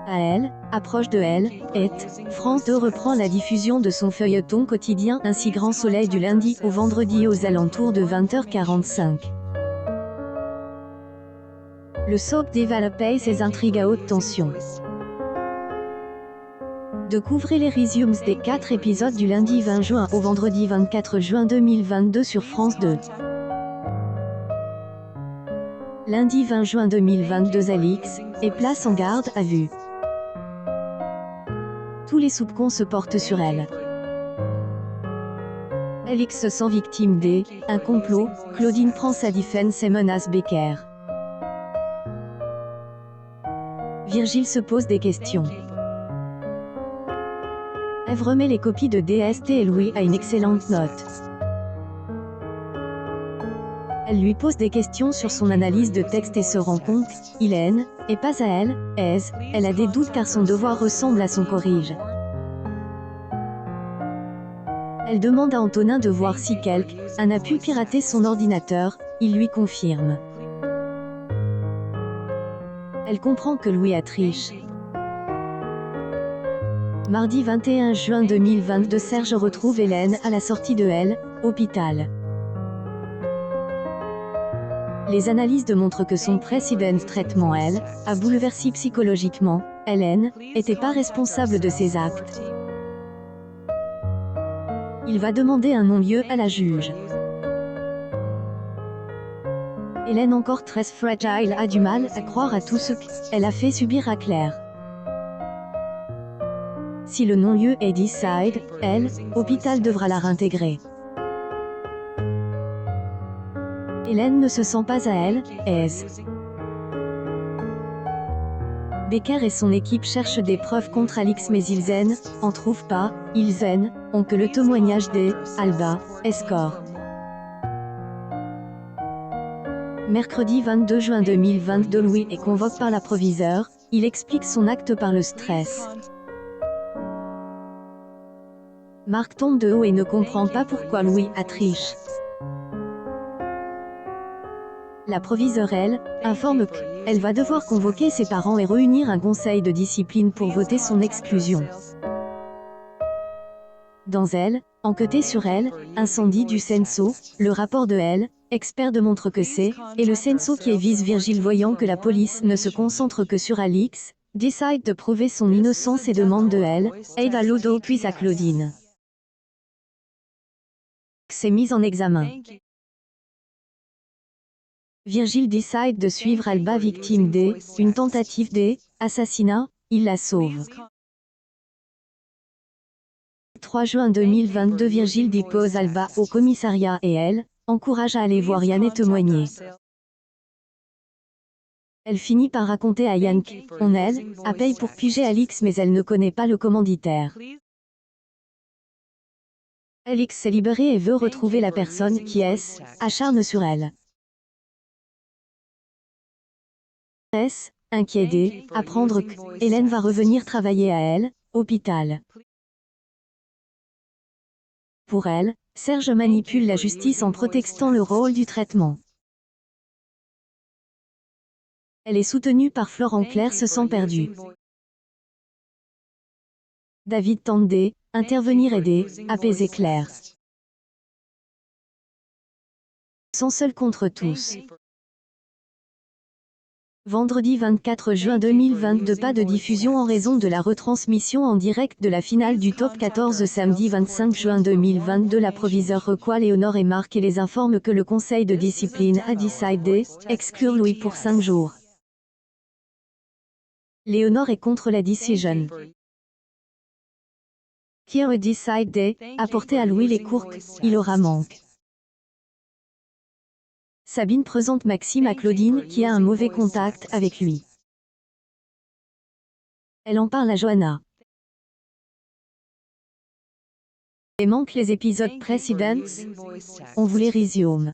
À elle, approche de elle, et France 2 reprend la diffusion de son feuilleton quotidien Ainsi Grand Soleil du lundi au vendredi aux alentours de 20h45. Le soap développe ses intrigues à haute tension. Découvrez les resumes des 4 épisodes du lundi 20 juin au vendredi 24 juin 2022 sur France 2. Lundi 20 juin 2022 Alix est place en garde à vue. Tous les soupçons se portent sur elle. Alix se sent victime d'un complot, Claudine prend sa défense et menace Becker. Virgile se pose des questions. Ève remet les copies de DST et Louis a une excellente note. Elle lui pose des questions sur son analyse de texte et se rend compte, Hélène, et pas à elle, elle a des doutes car son devoir ressemble à son corrige. Elle demande à Antonin de voir si quelqu'un a pu pirater son ordinateur, il lui confirme. Elle comprend que Louis a triché. Mardi 21 juin 2022 Serge retrouve Hélène à la sortie de hôpital. Les analyses montrent que son précédent traitement a bouleversé psychologiquement, Hélène n'était pas responsable de ses actes. Il va demander un non-lieu à la juge. Hélène encore très fragile a du mal à croire à tout ce qu'elle a fait subir à Claire. Si le non-lieu est décidé, hôpital devra la réintégrer. Hélène ne se sent pas à aise. Becker et son équipe cherchent des preuves contre Alix mais ils en trouvent pas, ils ont que le témoignage d'Alba Escort. Mercredi 22 juin 2022 Louis est convoqué par la proviseure, il explique son acte par le stress. Marc tombe de haut et ne comprend pas pourquoi Louis a triché. La proviseure, informe qu'elle va devoir convoquer ses parents et réunir un conseil de discipline pour voter son exclusion. Dans enquêter sur incendie du Censo, le rapport de expert démontre que c'est, et le Censo qui évise Virgile voyant que la police ne se concentre que sur Alix, décide de prouver son innocence et demande de aide à Lodo puis à Claudine. C'est mise en examen. Virgile décide de suivre Alba victime d'une tentative d'assassinat, il la sauve. 3 juin 2022 Virgile dépose Alba au commissariat et encourage à aller voir Yann et témoigner. Elle finit par raconter à Yann qu'on a payé pour piger Alix mais elle ne connaît pas le commanditaire. Alix s'est libérée et veut retrouver la personne qui acharne sur elle. Inquiétée, apprendre que Hélène va revenir travailler à hôpital. Pour elle, Serge manipule la justice en prétextant le rôle du traitement. Elle est soutenue par Florent Claire se sent perdue. David tente d'intervenir et d'apaiser Claire. Sont seuls contre tous. Vendredi 24 juin 2022 pas de diffusion en raison de la retransmission en direct de la finale du Top 14 samedi 25 juin 2022 la proviseure reçoit Léonore et Marc et les informe que le conseil de discipline a décidé d'exclure Louis pour 5 jours. Léonore est contre la décision. Qui a décidé d'apporter à Louis les cours qu'il aura manque. Sabine présente Maxime à Claudine qui a un mauvais contact avec lui. Elle en parle à Johanna. Et manque les épisodes précédents. On voulait résume.